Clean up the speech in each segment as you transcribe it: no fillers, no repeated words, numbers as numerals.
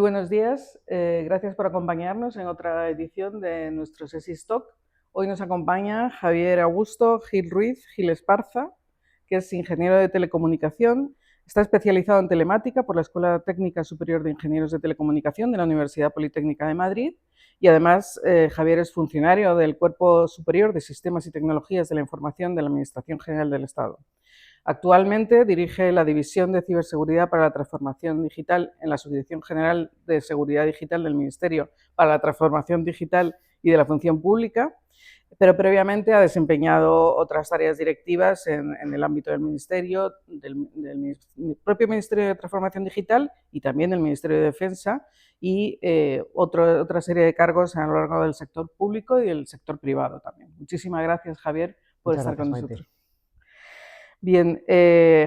buenos días, gracias por acompañarnos en otra edición de nuestro SESIS Talk. Hoy nos acompaña Javier Augusto Gil Ruiz Gil Esparza, que es ingeniero de telecomunicación, está especializado en telemática por la Escuela Técnica Superior de Ingenieros de Telecomunicación de la Universidad Politécnica de Madrid y además Javier es funcionario del Cuerpo Superior de Sistemas y Tecnologías de la Información de la Administración General del Estado. Actualmente dirige la División de Ciberseguridad para la Transformación Digital en la Subdirección General de Seguridad Digital del Ministerio para la Transformación Digital y de la Función Pública, pero previamente ha desempeñado otras áreas directivas en el ámbito del Ministerio, del propio Ministerio de Transformación Digital y también del Ministerio de Defensa y otra serie de cargos a lo largo del sector público y del sector privado también. Muchísimas gracias, Javier, por Muchas estar gracias, con Maite. nosotros. Bien,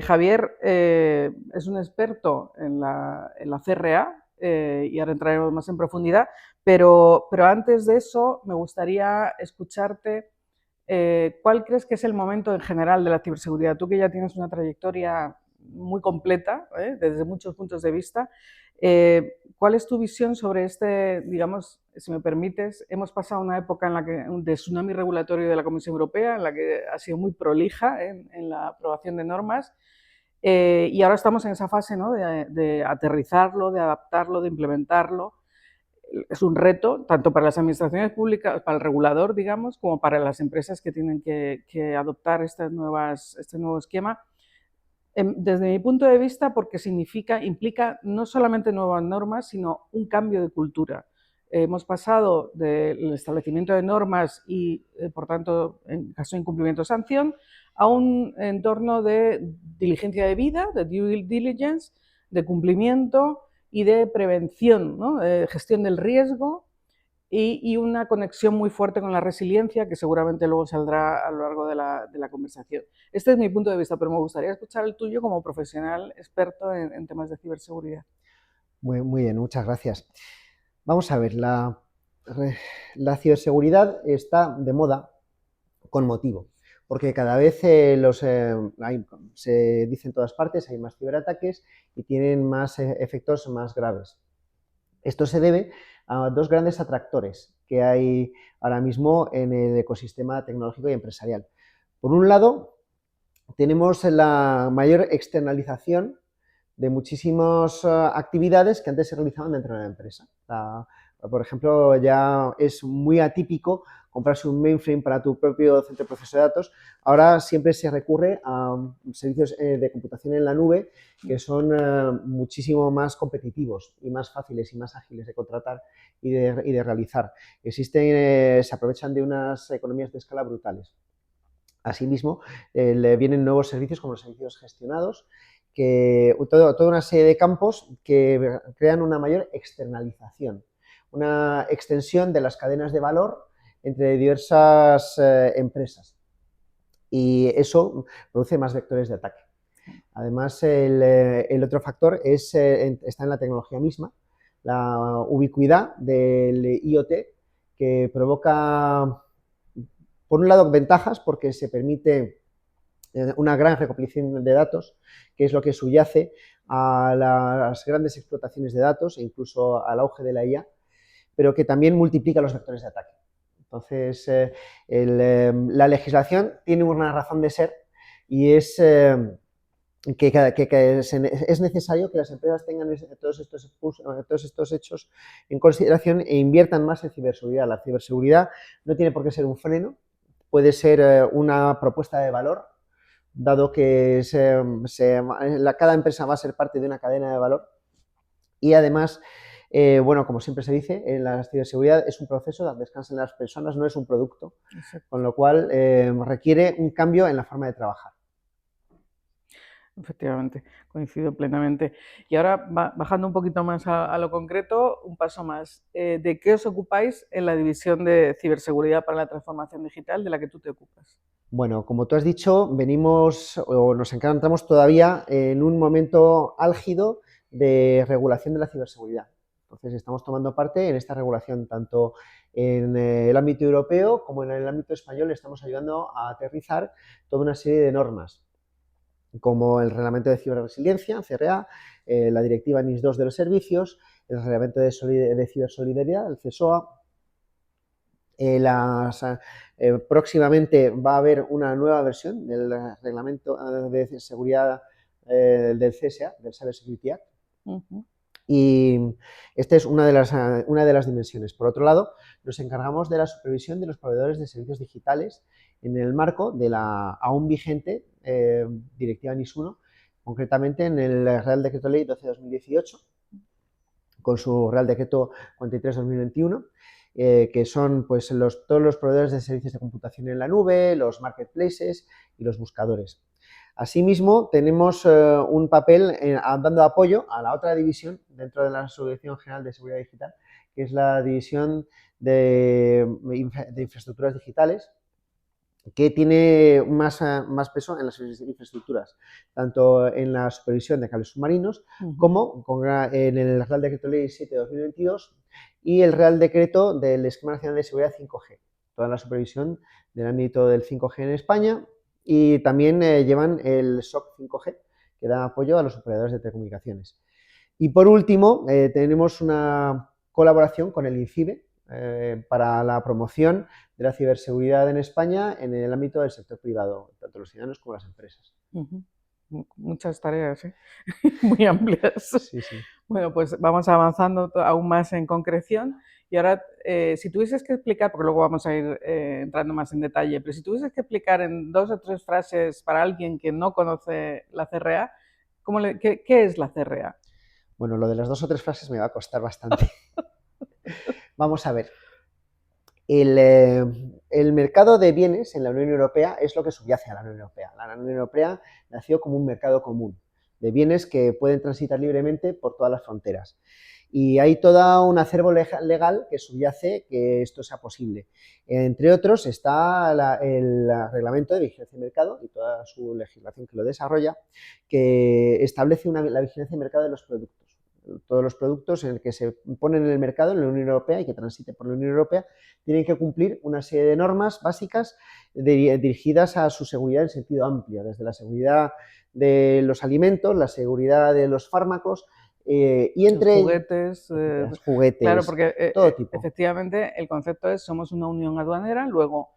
Javier es un experto en la CRA y ahora entraremos más en profundidad, pero antes de eso me gustaría escucharte cuál crees que es el momento en general de la ciberseguridad. Tú que ya tienes una trayectoria muy completa desde muchos puntos de vista, ¿cuál es tu visión sobre este, digamos, si me permites, hemos pasado una época en la que, de tsunami regulatorio de la Comisión Europea, en la que ha sido muy prolija en la aprobación de normas, y ahora estamos en esa fase, ¿no?, de aterrizarlo, de adaptarlo, de implementarlo. Es un reto tanto para las administraciones públicas, para el regulador, digamos, como para las empresas que tienen que adoptar este nuevo esquema. Desde mi punto de vista, porque implica no solamente nuevas normas, sino un cambio de cultura. Hemos pasado del establecimiento de normas y, por tanto, en caso de incumplimiento, sanción, a un entorno de diligencia de vida, de due diligence, de cumplimiento y de prevención, ¿no?, de gestión del riesgo y una conexión muy fuerte con la resiliencia, que seguramente luego saldrá a lo largo de la conversación. Este es mi punto de vista, pero me gustaría escuchar el tuyo como profesional experto en temas de ciberseguridad. Muy bien, muchas gracias. Vamos a ver, la ciberseguridad está de moda con motivo, porque cada vez se dice en todas partes, hay más ciberataques y tienen más efectos más graves. Esto se debe a dos grandes atractores que hay ahora mismo en el ecosistema tecnológico y empresarial. Por un lado, tenemos la mayor externalización de muchísimas actividades que antes se realizaban dentro de la empresa. Por ejemplo, ya es muy atípico comprarse un mainframe para tu propio centro de proceso de datos. Ahora siempre se recurre a servicios de computación en la nube que son muchísimo más competitivos y más fáciles y más ágiles de contratar y de realizar. Se aprovechan de unas economías de escala brutales. Asimismo, le vienen nuevos servicios como los servicios gestionados, toda una serie de campos que crean una mayor externalización, una extensión de las cadenas de valor entre diversas empresas. Y eso produce más vectores de ataque. Además, el otro factor está en la tecnología misma, la ubicuidad del IoT, que provoca, por un lado, ventajas porque se permite una gran recopilación de datos, que es lo que subyace a las grandes explotaciones de datos e incluso al auge de la IA, pero que también multiplica los vectores de ataque. Entonces, la legislación tiene una razón de ser y es es necesario que las empresas tengan todos estos hechos en consideración e inviertan más en ciberseguridad. La ciberseguridad no tiene por qué ser un freno, puede ser una propuesta de valor, dado que cada empresa va a ser parte de una cadena de valor y además, bueno, como siempre se dice, en la ciberseguridad es un proceso donde descansan las personas, no es un producto. Exacto. Con lo cual requiere un cambio en la forma de trabajar. Efectivamente, coincido plenamente. Y ahora, bajando un poquito más a lo concreto, un paso más. ¿De qué os ocupáis en la División de Ciberseguridad para la Transformación Digital de la que tú te ocupas? Bueno, como tú has dicho, nos encontramos todavía en un momento álgido de regulación de la ciberseguridad. Entonces, estamos tomando parte en esta regulación, tanto en el ámbito europeo como en el ámbito español. Estamos ayudando a aterrizar toda una serie de normas, como el Reglamento de Ciberresiliencia, CRA, la Directiva NIS 2 de los servicios, el Reglamento de Cibersolidaridad, el CSOA. Próximamente va a haber una nueva versión del Reglamento de Seguridad del CSA, del Cyber Security Act. Y esta es una de las dimensiones. Por otro lado, nos encargamos de la supervisión de los proveedores de servicios digitales en el marco de la aún vigente Directiva NIS1, concretamente en el Real Decreto Ley 12/2018, con su Real Decreto 43/2021, que son pues, todos los proveedores de servicios de computación en la nube, los marketplaces y los buscadores. Asimismo, tenemos un papel dando apoyo a la otra división dentro de la Subdirección General de Seguridad Digital, que es la división de infraestructuras digitales, que tiene más peso en las infraestructuras, tanto en la supervisión de cables submarinos como en el Real Decreto Ley 7/2022 y el Real Decreto del Esquema Nacional de Seguridad 5G, toda la supervisión del ámbito del 5G en España, y también llevan el SOC 5G, que da apoyo a los operadores de telecomunicaciones. Y por último, tenemos una colaboración con el INCIBE para la promoción de la ciberseguridad en España en el ámbito del sector privado, tanto los ciudadanos como las empresas. Muchas tareas, muy amplias. Sí, sí. Bueno, pues vamos avanzando aún más en concreción. Y ahora, si tuvieses que explicar, porque luego vamos a ir entrando más en detalle, pero si tuvieses que explicar en 2 o 3 frases para alguien que no conoce la CRA, ¿qué es la CRA? Bueno, lo de las 2 o 3 frases me va a costar bastante. Vamos a ver. El mercado de bienes en la Unión Europea es lo que subyace a la Unión Europea. La Unión Europea nació como un mercado común de bienes que pueden transitar libremente por todas las fronteras. Y hay todo un acervo legal que subyace que esto sea posible. Entre otros está el Reglamento de Vigilancia de Mercado y toda su legislación que lo desarrolla, que establece la vigilancia de mercado de los productos. Todos los productos en el que se ponen en el mercado en la Unión Europea y que transiten por la Unión Europea tienen que cumplir una serie de normas básicas dirigidas a su seguridad en sentido amplio, desde la seguridad de los alimentos, la seguridad de los fármacos y entre los juguetes, claro, porque todo tipo. efectivamente el concepto es somos una unión aduanera, luego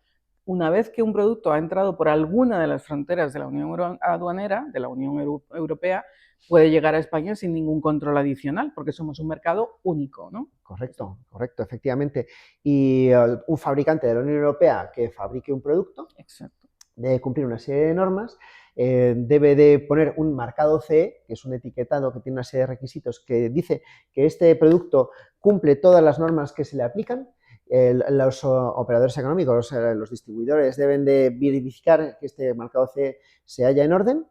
una vez que un producto ha entrado por alguna de las fronteras de la Unión Aduanera, de la Unión Europea, puede llegar a España sin ningún control adicional, porque somos un mercado único, ¿no? Correcto, correcto, efectivamente. Y un fabricante de la Unión Europea que fabrique un producto debe cumplir una serie de normas, debe de poner un marcado CE, que es un etiquetado que tiene una serie de requisitos que dice que este producto cumple todas las normas que se le aplican. Los operadores económicos, los distribuidores deben de verificar que este marcado CE se halla en orden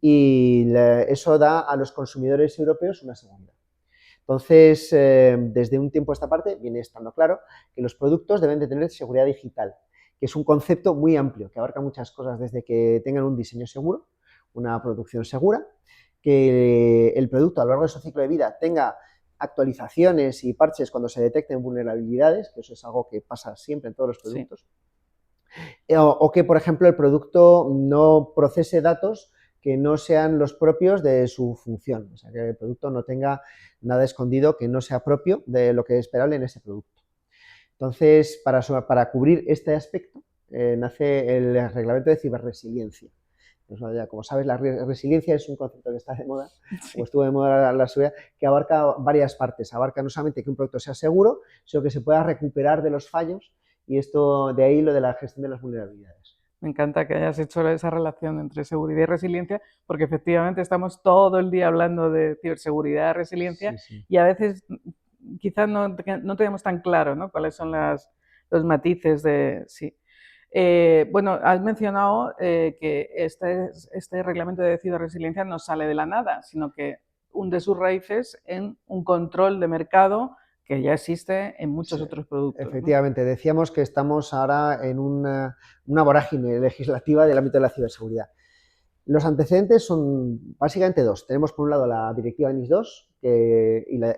y eso da a los consumidores europeos una seguridad. Entonces, desde un tiempo a esta parte viene estando claro que los productos deben de tener seguridad digital, que es un concepto muy amplio, que abarca muchas cosas, desde que tengan un diseño seguro, una producción segura, que el producto a lo largo de su ciclo de vida tenga actualizaciones y parches cuando se detecten vulnerabilidades, que eso es algo que pasa siempre en todos los productos, o que, por ejemplo, el producto no procese datos que no sean los propios de su función, o sea, que el producto no tenga nada escondido que no sea propio de lo que es esperable en ese producto. Entonces, para cubrir este aspecto, nace el Reglamento de Ciberresiliencia. Como sabes, la resiliencia es un concepto que está de moda, o estuvo de moda la seguridad, que abarca varias partes. Abarca no solamente que un producto sea seguro, sino que se pueda recuperar de los fallos, y esto, de ahí lo de la gestión de las vulnerabilidades. Me encanta que hayas hecho esa relación entre seguridad y resiliencia, porque efectivamente estamos todo el día hablando de ciberseguridad, resiliencia, y a veces quizás no tenemos tan claro, ¿no?, cuáles son los matices de... Sí. Bueno, has mencionado que este reglamento de ciberresiliencia no sale de la nada, sino que hunde sus raíces en un control de mercado que ya existe en muchos otros productos. Efectivamente, ¿no? Decíamos que estamos ahora en una vorágine legislativa del ámbito de la ciberseguridad. Los antecedentes son básicamente 2. Tenemos por un lado la directiva NIS2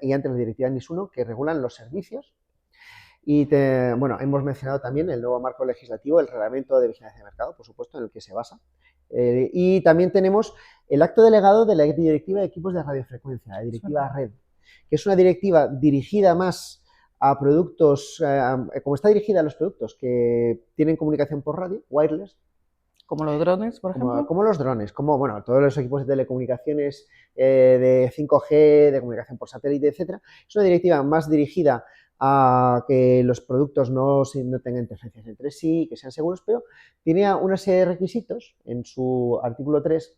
y antes la directiva NIS1, que regulan los servicios. Y bueno, hemos mencionado también el nuevo marco legislativo, el Reglamento de Vigilancia de Mercado, por supuesto, en el que se basa. Y también tenemos el acto delegado de la Directiva de Equipos de Radiofrecuencia, la Directiva RED, que es una directiva dirigida más a productos, como está dirigida a los productos que tienen comunicación por radio, wireless, Como los drones, por ejemplo. como los drones, como bueno, todos los equipos de telecomunicaciones de 5G, de comunicación por satélite, etcétera. Es una directiva más dirigida a que los productos no tengan interferencias entre sí, que sean seguros, pero tenía una serie de requisitos en su artículo 3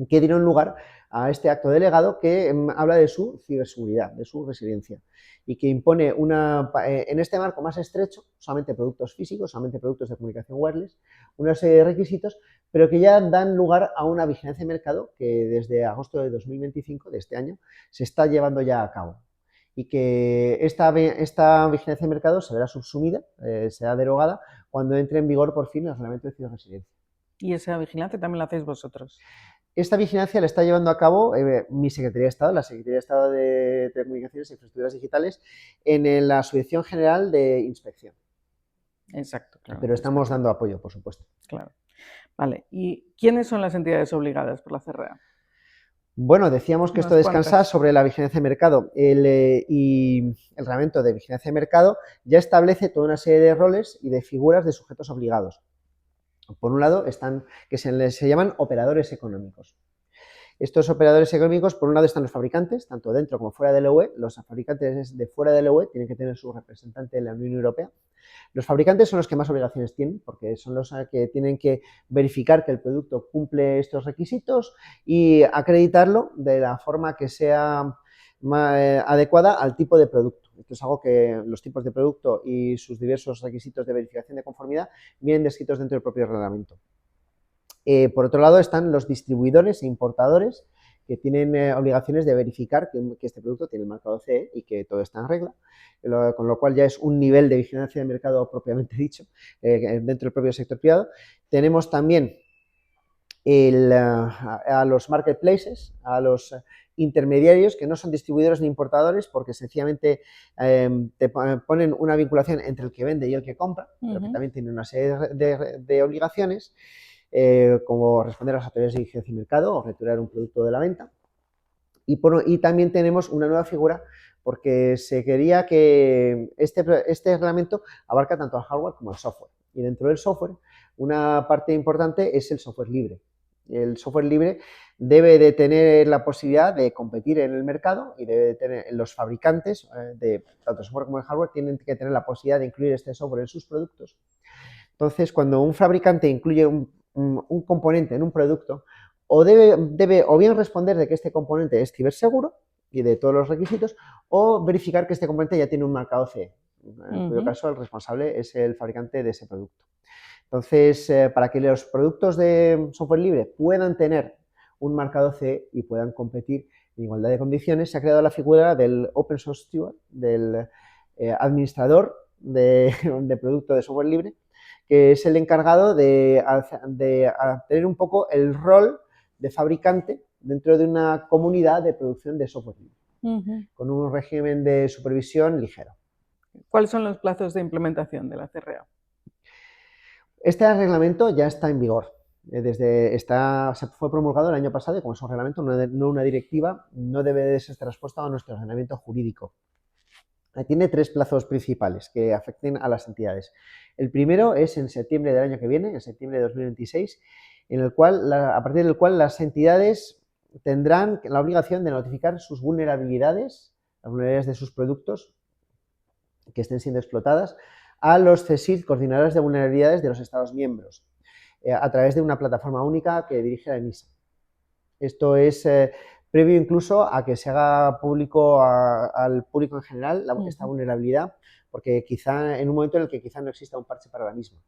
que dieron lugar a este acto delegado que habla de su ciberseguridad, de su resiliencia, y que impone en este marco más estrecho, solamente productos físicos, solamente productos de comunicación wireless, una serie de requisitos, pero que ya dan lugar a una vigilancia de mercado que desde agosto de 2025, de este año, se está llevando ya a cabo. Y que esta vigilancia de mercado se verá subsumida, será derogada, cuando entre en vigor por fin el reglamento de ciberresiliencia. ¿Y esa vigilancia también la hacéis vosotros? Esta vigilancia la está llevando a cabo mi Secretaría de Estado, la Secretaría de Estado de Telecomunicaciones e Infraestructuras Digitales, en la Subdirección General de Inspección. Exacto, claro. Pero estamos dando apoyo, por supuesto. Claro. Vale, ¿y quiénes son las entidades obligadas por la CRA? Bueno, decíamos que esto descansa ¿Cuántas? sobre la vigilancia de mercado y el reglamento de vigilancia de mercado ya establece toda una serie de roles y de figuras de sujetos obligados. Por un lado están, que se llaman operadores económicos. Estos operadores económicos, por un lado, están los fabricantes, tanto dentro como fuera de la UE. Los fabricantes de fuera de la UE tienen que tener su representante en la Unión Europea. Los fabricantes son los que más obligaciones tienen, porque son los que tienen que verificar que el producto cumple estos requisitos y acreditarlo de la forma que sea adecuada al tipo de producto. Esto es algo que los tipos de producto y sus diversos requisitos de verificación de conformidad vienen descritos dentro del propio reglamento. Por otro lado están los distribuidores e importadores que tienen obligaciones de verificar que este producto tiene el marcado CE y que todo está en regla, con lo cual ya es un nivel de vigilancia de mercado propiamente dicho dentro del propio sector privado. Tenemos también a los marketplaces, a los intermediarios que no son distribuidores ni importadores porque sencillamente te ponen una vinculación entre el que vende y el que compra, pero que también tienen una serie de obligaciones, como responder a las autoridades de vigilancia de mercado o retirar un producto de la venta. Y también tenemos una nueva figura porque se quería que este reglamento abarca tanto al hardware como al software. Y dentro del software, una parte importante es el software libre. El software libre debe de tener la posibilidad de competir en el mercado y debe de tener los fabricantes de tanto software como el hardware tienen que tener la posibilidad de incluir este software en sus productos. Entonces, cuando un fabricante incluye un componente en un producto, o debe o bien responder de que este componente es ciberseguro y de todos los requisitos, o verificar que este componente ya tiene un marcado CE, en cuyo caso el responsable es el fabricante de ese producto. Entonces, para que los productos de software libre puedan tener un marcado CE y puedan competir en igualdad de condiciones, se ha creado la figura del Open Source Steward, del administrador de producto de software libre, que es el encargado de tener un poco el rol de fabricante dentro de una comunidad de producción de software libre, con un régimen de supervisión ligero. ¿Cuáles son los plazos de implementación de la CRA? Este reglamento ya está en vigor. Se fue promulgado el año pasado y como es un reglamento, no una directiva, no debe de ser traspuesto a nuestro ordenamiento jurídico. Tiene tres plazos principales que afecten a las entidades. El primero es en septiembre del año que viene, en septiembre de 2026, a partir del cual las entidades tendrán la obligación de notificar sus vulnerabilidades, las vulnerabilidades de sus productos que estén siendo explotadas, a los CSIRT, coordinadores de vulnerabilidades de los Estados miembros, a través de una plataforma única que dirige la ENISA. Esto es previo incluso a que se haga público al público en general esta vulnerabilidad, porque quizá en un momento en el que quizá no exista un parche para la misma.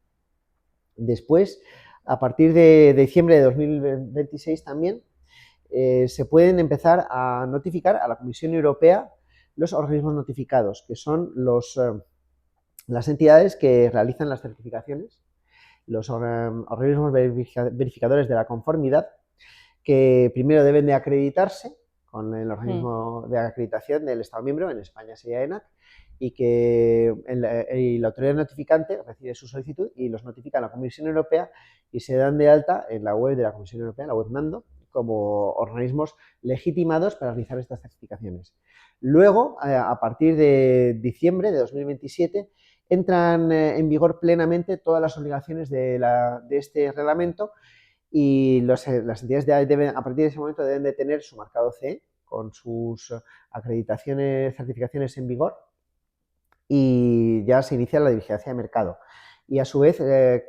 Después, a partir de diciembre de 2026 también, se pueden empezar a notificar a la Comisión Europea los organismos notificados, que son las entidades que realizan las certificaciones, los organismos verificadores de la conformidad, que primero deben de acreditarse con el organismo de acreditación del Estado miembro, en España sería ENAC, y que la autoridad notificante recibe su solicitud y los notifica a la Comisión Europea y se dan de alta en la web de la Comisión Europea, la web Nando, como organismos legitimados para realizar estas certificaciones. Luego, a partir de diciembre de 2027, entran en vigor plenamente todas las obligaciones de este reglamento y las entidades a partir de ese momento deben de tener su marcado CE con sus acreditaciones, certificaciones en vigor, y ya se inicia la vigilancia de mercado. Y a su vez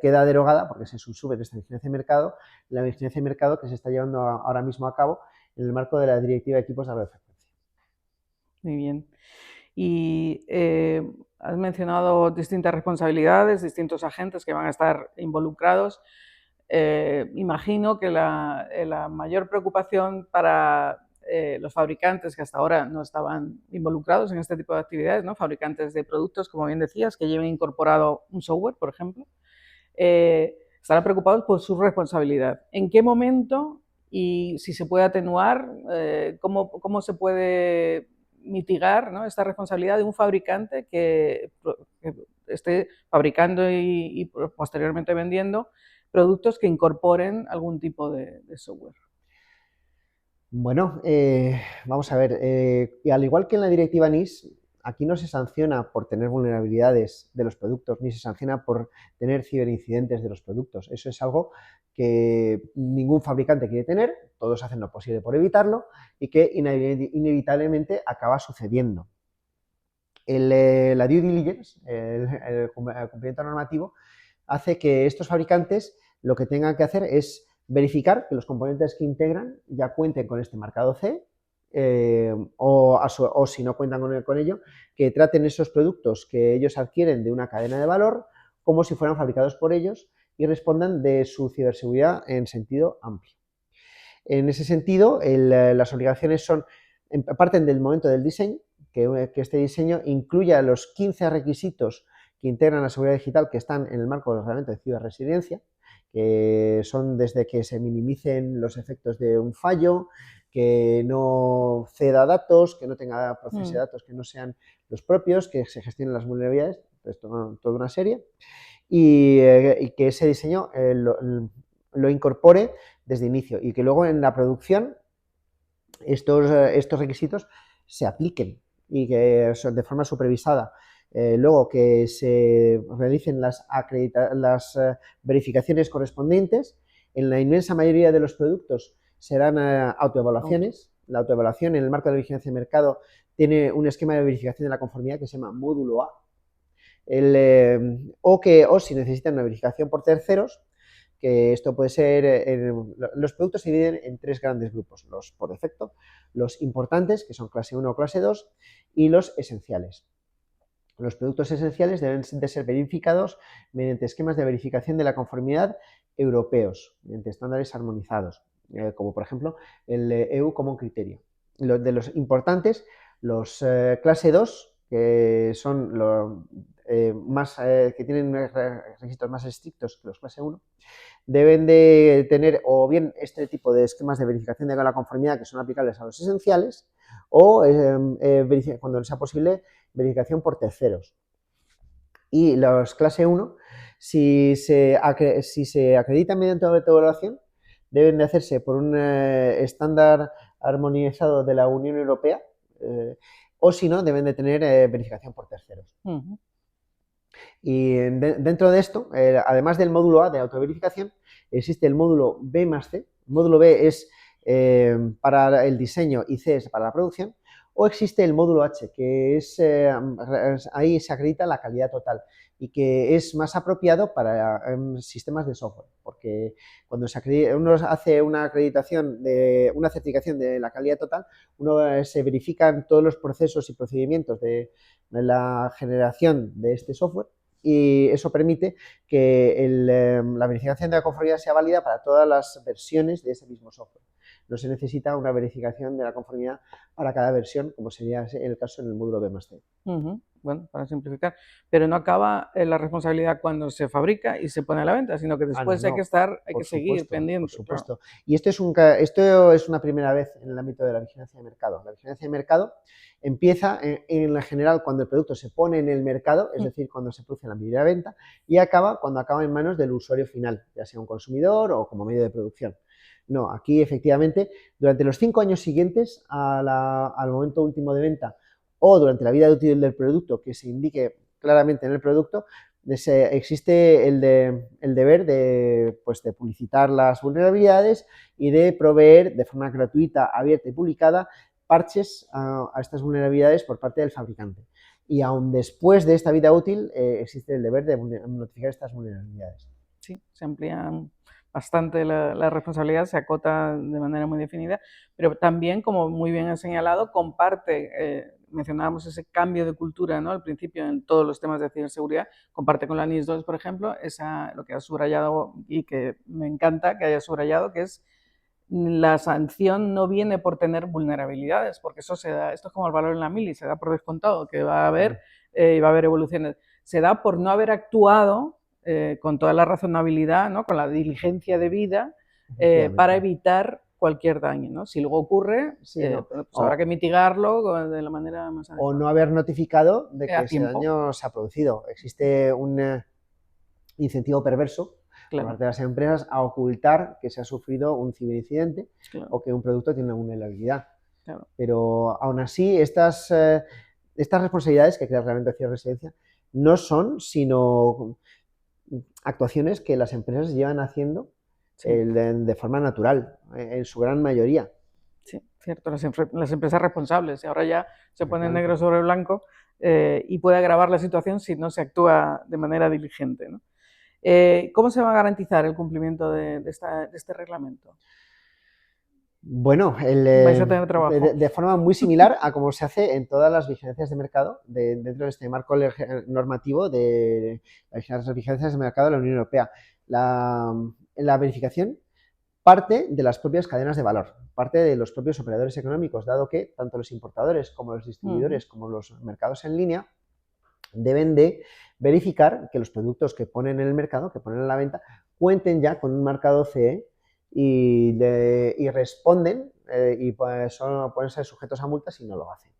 queda derogada, porque se subsube esta vigilancia de mercado, la vigilancia de mercado que se está llevando ahora mismo a cabo en el marco de la Directiva de Equipos de Radiofrecuencia. Muy bien. Y has mencionado distintas responsabilidades, distintos agentes que van a estar involucrados. Imagino que la mayor preocupación para los fabricantes que hasta ahora no estaban involucrados en este tipo de actividades, ¿no? Fabricantes de productos, como bien decías, que lleven incorporado un software, por ejemplo, estarán preocupados por su responsabilidad. ¿En qué momento y si se puede atenuar, cómo se puede mitigar, ¿no?, esta responsabilidad de un fabricante que esté fabricando y posteriormente vendiendo productos que incorporen algún tipo de software? Bueno, vamos a ver, y al igual que en la directiva NIS, aquí no se sanciona por tener vulnerabilidades de los productos, ni se sanciona por tener ciberincidentes de los productos. Eso es algo que ningún fabricante quiere tener, todos hacen lo posible por evitarlo y que inevitablemente acaba sucediendo. La due diligence, el cumplimiento normativo, hace que estos fabricantes lo que tengan que hacer es verificar que los componentes que integran ya cuenten con este marcado CE, o si no cuentan con ello, que traten esos productos que ellos adquieren de una cadena de valor como si fueran fabricados por ellos y respondan de su ciberseguridad en sentido amplio. En ese sentido, las obligaciones parten del momento del diseño, que este diseño incluya los 15 requisitos que integran la seguridad digital que están en el marco del reglamento de ciberresiliencia, que son desde que se minimicen los efectos de un fallo, que no ceda datos, que no tenga procesos de datos que no sean los propios, que se gestionen las vulnerabilidades, pues toda una serie, y que ese diseño lo incorpore desde inicio y que luego en la producción estos requisitos se apliquen y que de forma supervisada. Luego que se realicen las verificaciones correspondientes. En la inmensa mayoría de los productos serán autoevaluaciones. La autoevaluación en el marco de la vigilancia de mercado tiene un esquema de verificación de la conformidad que se llama módulo A. O si necesitan una verificación por terceros, que esto puede ser, los productos se dividen en 3 grandes grupos: los por defecto, los importantes, que son clase 1 o clase 2, y los esenciales. Los productos esenciales deben de ser verificados mediante esquemas de verificación de la conformidad europeos, mediante estándares armonizados, como por ejemplo el EU Common Criterio. De los importantes, los clase 2, que son que tienen requisitos más estrictos que los clase 1, deben de tener o bien este tipo de esquemas de verificación de la conformidad que son aplicables a los esenciales, o cuando sea posible, verificación por terceros. Y los clase 1, si se acreditan mediante autoevaluación, deben de hacerse por un estándar armonizado de la Unión Europea, o si no, deben de tener verificación por terceros. Y dentro de esto, además del módulo A de autoverificación, existe el módulo B más C. El módulo B es para el diseño y C es para la producción. O existe el módulo H, que ahí se acredita la calidad total y que es más apropiado para sistemas de software, porque cuando uno hace una acreditación, una certificación de la calidad total, se verifican todos los procesos y procedimientos de la generación de este software, y eso permite que la verificación de la conformidad sea válida para todas las versiones de ese mismo software. No se necesita una verificación de la conformidad para cada versión, como sería el caso en el módulo B más C. Bueno, para simplificar, pero no acaba la responsabilidad cuando se fabrica y se pone a la venta, sino que después hay que seguir pendiente. Por supuesto. Claro. Y esto es una primera vez en el ámbito de la vigilancia de mercado. La vigilancia de mercado empieza en general cuando el producto se pone en el mercado, es decir, cuando se produce la primera venta, y acaba cuando acaba en manos del usuario final, ya sea un consumidor o como medio de producción. No, aquí efectivamente, durante los 5 años siguientes al momento último de venta o durante la vida útil del producto que se indique claramente en el producto, existe el deber pues, de publicitar las vulnerabilidades y de proveer de forma gratuita, abierta y publicada parches a estas vulnerabilidades por parte del fabricante. Y aún después de esta vida útil existe el deber de notificar estas vulnerabilidades. Sí, se amplían bastante la responsabilidad, se acota de manera muy definida, pero también, como muy bien has señalado, comparte, mencionábamos ese cambio de cultura, ¿no? Al principio en todos los temas de ciberseguridad, comparte con la NIS 2, por ejemplo, lo que has subrayado y que me encanta que hayas subrayado, que es la sanción no viene por tener vulnerabilidades, porque eso se da, esto es como el valor en la mili, se da por descontado, que va a haber y va a haber evoluciones. Se da por no haber actuado con toda la razonabilidad, ¿no? Con la diligencia debida para evitar cualquier daño, ¿no? Si luego ocurre, sí, no. pues habrá que mitigarlo de la manera más adecuada. O no haber notificado de que ese daño se ha producido. Existe un incentivo perverso por parte de las empresas a ocultar que se ha sufrido un ciberincidente o que un producto tiene una vulnerabilidad. Pero aún así, estas responsabilidades que crea el Reglamento de Ciberresistencia no son sino actuaciones que las empresas llevan haciendo de forma natural, en su gran mayoría. Sí, cierto, las empresas responsables, y ahora ya se pone negro sobre blanco y puede agravar la situación si no se actúa de manera diligente, ¿no? ¿Cómo se va a garantizar el cumplimiento de este reglamento? Bueno, vais a tener trabajo. De forma muy similar a como se hace en todas las vigilancias de mercado dentro de este marco normativo de las vigilancias de mercado de la Unión Europea. La verificación parte de las propias cadenas de valor, parte de los propios operadores económicos, dado que tanto los importadores como los distribuidores como los mercados en línea deben de verificar que los productos que ponen en el mercado, que ponen en la venta, cuenten ya con un marcado CE y responden y pues pueden ser sujetos a multas si no lo hacen.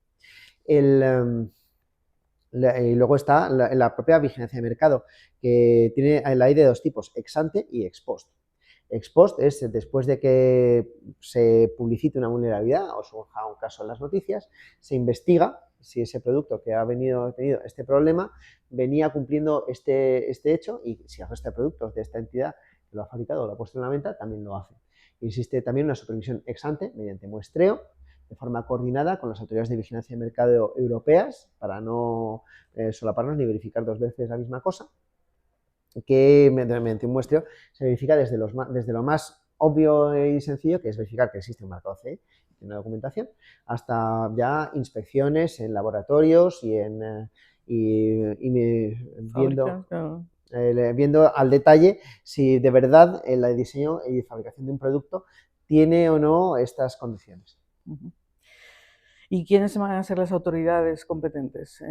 Y luego está la propia vigilancia de mercado, que tiene la ley de dos tipos, ex ante y ex post. Ex post es después de que se publicite una vulnerabilidad o surja un caso en las noticias, se investiga si ese producto que ha tenido este problema venía cumpliendo este hecho y si el resto de productos de esta entidad que lo ha fabricado o lo ha puesto en la venta también lo hace. Existe también una supervisión ex ante mediante muestreo de forma coordinada con las autoridades de vigilancia de mercado europeas para no solaparnos ni verificar dos veces la misma cosa, que mediante un muestreo se verifica desde lo más obvio y sencillo, que es verificar que existe un marcado CE en una documentación, hasta ya inspecciones en laboratorios y viendo al detalle si de verdad el diseño y fabricación de un producto tiene o no estas condiciones. ¿Y quiénes van a ser las autoridades competentes?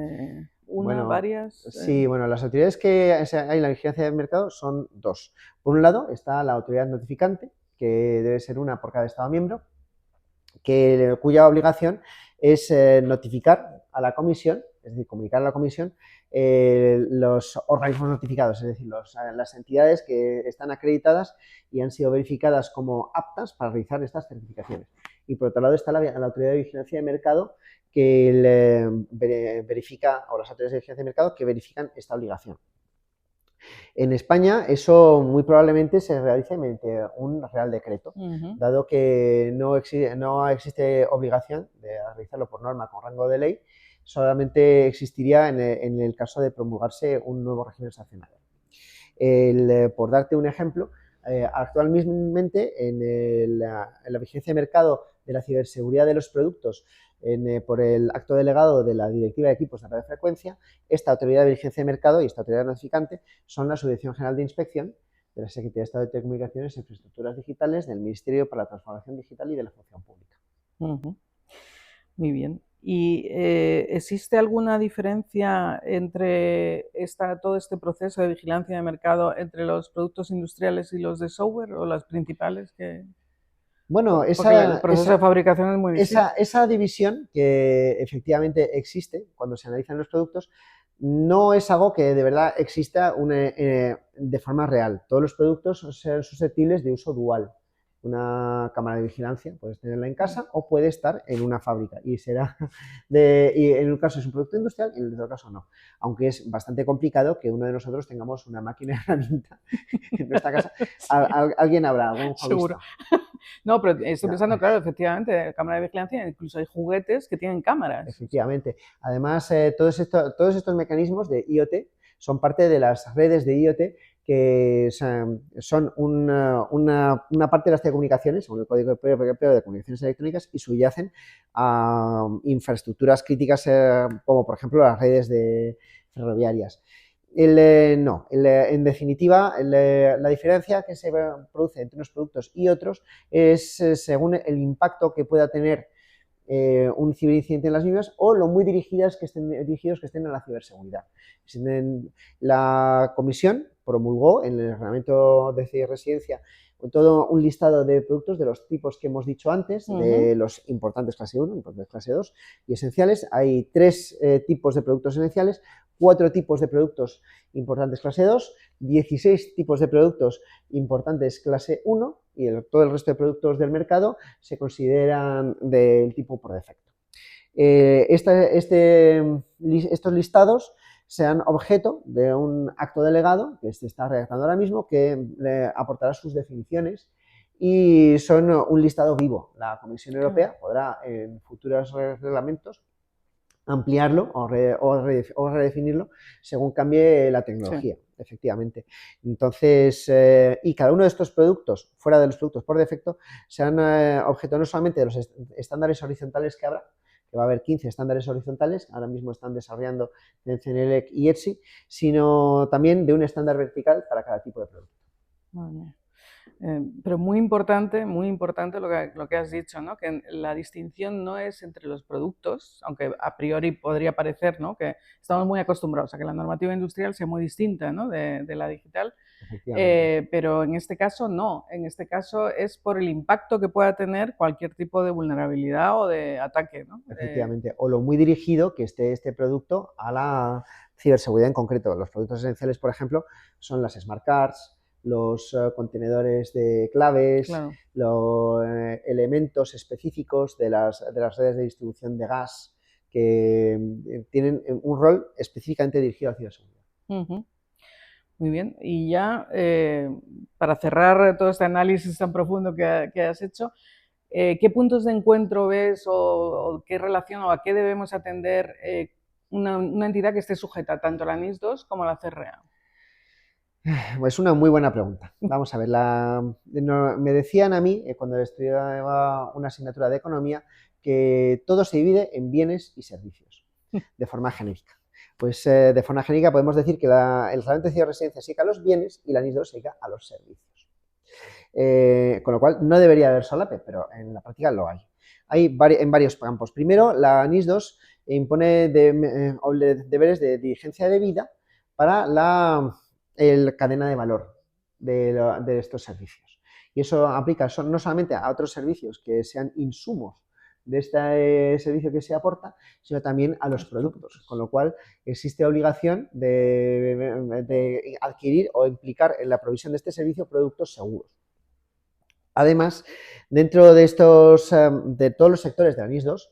¿Varias? Sí, bueno, las autoridades que hay en la vigilancia del mercado son dos. Por un lado está la autoridad notificante, que debe ser una por cada Estado miembro, cuya obligación es notificar a la comisión, es decir, comunicar a la comisión los organismos notificados, es decir, las entidades que están acreditadas y han sido verificadas como aptas para realizar estas certificaciones. Y por otro lado está la autoridad de vigilancia de mercado que verifica, o las autoridades de vigilancia de mercado que verifican esta obligación. En España eso muy probablemente se realice mediante un Real Decreto, dado que no existe obligación de realizarlo por norma con rango de ley, solamente existiría en el caso de promulgarse un nuevo régimen sancionador. Por darte un ejemplo, actualmente en la vigilancia de mercado de la ciberseguridad de los productos por el acto delegado de la Directiva de Equipos de Radiofrecuencia, esta Autoridad de Vigilancia de Mercado y esta Autoridad Notificante son la Subdirección General de Inspección de la Secretaría de Estado de Telecomunicaciones e Infraestructuras Digitales del Ministerio para la Transformación Digital y de la Función Pública. Muy bien. ¿Y existe alguna diferencia entre todo este proceso de vigilancia de mercado entre los productos industriales y los de software o las principales que...? Bueno, el proceso de fabricación es muy distinto. Esa división que efectivamente existe cuando se analizan los productos no es algo que de verdad exista de forma real. Todos los productos son susceptibles de uso dual. una cámara de vigilancia, puedes tenerla en casa o puede estar en una fábrica y y en un caso es un producto industrial y en otro caso no, aunque es bastante complicado que uno de nosotros tengamos una máquina herramienta en nuestra casa. Sí, Alguien habrá, algún seguro. hobbyista. No, pero estoy No, pensando, claro, efectivamente, cámara de vigilancia, incluso hay juguetes que tienen cámaras. efectivamente. Además, todos estos mecanismos de IoT son parte de las redes de IoT que son una parte de las telecomunicaciones, según el Código Europeo de Comunicaciones Electrónicas, y subyacen a infraestructuras críticas como, por ejemplo, las redes ferroviarias. En definitiva, la diferencia que se produce entre unos productos y otros es según el impacto que pueda tener un ciberincidente en las mismas o lo muy dirigidos que estén a la ciberseguridad. La comisión promulgó en el reglamento de ciberresidencia todo un listado de productos de los tipos que hemos dicho antes, de los importantes clase 1, importantes clase 2 y esenciales. Hay 3 tipos de productos esenciales, 4 tipos de productos importantes clase 2, 16 tipos de productos importantes clase 1 y todo el resto de productos del mercado se consideran del tipo por defecto. Estos listados sean objeto de un acto delegado que se está redactando ahora mismo, que aportará sus definiciones y son un listado vivo. La Comisión Europea podrá en futuros reglamentos ampliarlo o redefinirlo según cambie la tecnología, sí, efectivamente. Entonces, y cada uno de estos productos, fuera de los productos por defecto, serán objeto no solamente de los estándares horizontales que habrá, que va a haber 15 estándares horizontales, ahora mismo están desarrollando en CENELEC y ETSI, sino también de un estándar vertical para cada tipo de producto. Muy bien. Pero muy importante lo que has dicho, ¿no? Que la distinción no es entre los productos, aunque a priori podría parecer, ¿no? Que estamos muy acostumbrados a que la normativa industrial sea muy distinta, ¿no? de la digital, pero en este caso no, en este caso es por el impacto que pueda tener cualquier tipo de vulnerabilidad o de ataque, ¿no? Efectivamente, o lo muy dirigido que esté este producto a la ciberseguridad en concreto. Los productos esenciales, por ejemplo, son las smart cards, los contenedores de claves, claro, los elementos específicos de las redes de distribución de gas que tienen un rol específicamente dirigido a la ciberseguridad. Muy bien, y ya para cerrar todo este análisis tan profundo que has hecho, ¿qué puntos de encuentro ves o qué relación o a qué debemos atender una entidad que esté sujeta tanto a la NIS2 como a la CRA? Es una muy buena pregunta. Vamos a ver, me decían a mí, cuando estudiaba una asignatura de economía, que todo se divide en bienes y servicios, de forma genérica. Pues de forma genérica podemos decir que el reglamento de ciberresidencia se dedica a los bienes y la NIS2 se dedica a los servicios. Con lo cual no debería haber solape, pero en la práctica lo hay. Hay en varios campos. Primero, la NIS2 impone deberes de diligencia debida para la cadena de valor de estos servicios. Y eso aplica no solamente a otros servicios que sean insumos de este servicio que se aporta, sino también a los productos, con lo cual existe obligación de adquirir o implicar en la provisión de este servicio productos seguros. Además, dentro de de todos los sectores de la NIS2,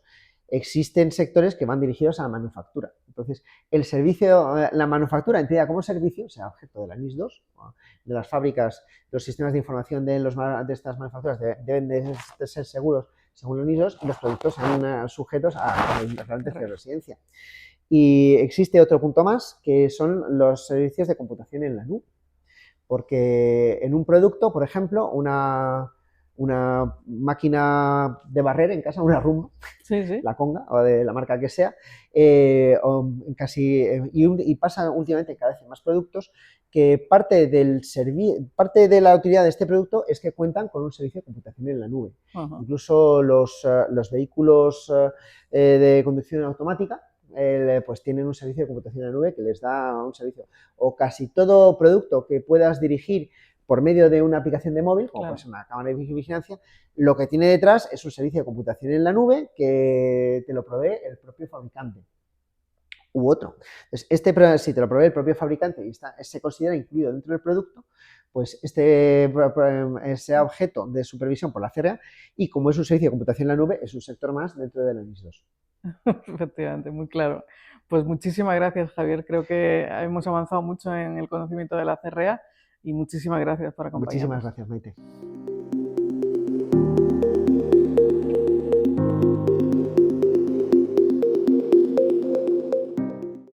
existen sectores que van dirigidos a la manufactura. Entonces, el servicio, la manufactura entendida como servicio, sea objeto de la NIS2, de las fábricas, los sistemas de información de estas manufacturas deben de ser seguros según la NIS2 y los productos son sujetos a la reglamento de residencia. Y existe otro punto más, que son los servicios de computación en la nube. Porque en un producto, por ejemplo, una máquina de barrer en casa, una Rumba, sí, sí, la Conga o de la marca que sea, y pasa últimamente cada vez en más productos que parte de la utilidad de este producto es que cuentan con un servicio de computación en la nube. Incluso los vehículos de conducción automática pues tienen un servicio de computación en la nube que les da un servicio. O casi todo producto que puedas dirigir por medio de una aplicación de móvil, como puede ser una cámara de vigilancia, lo que tiene detrás es un servicio de computación en la nube que te lo provee el propio fabricante u otro. Entonces, si te lo provee el propio fabricante y se considera incluido dentro del producto, pues sea objeto de supervisión por la CRA y como es un servicio de computación en la nube, es un sector más dentro del NIS2. Efectivamente, muy claro. Pues muchísimas gracias, Javier. Creo que hemos avanzado mucho en el conocimiento de la CRA y muchísimas gracias por Muchísimas acompañarnos. gracias, Maite.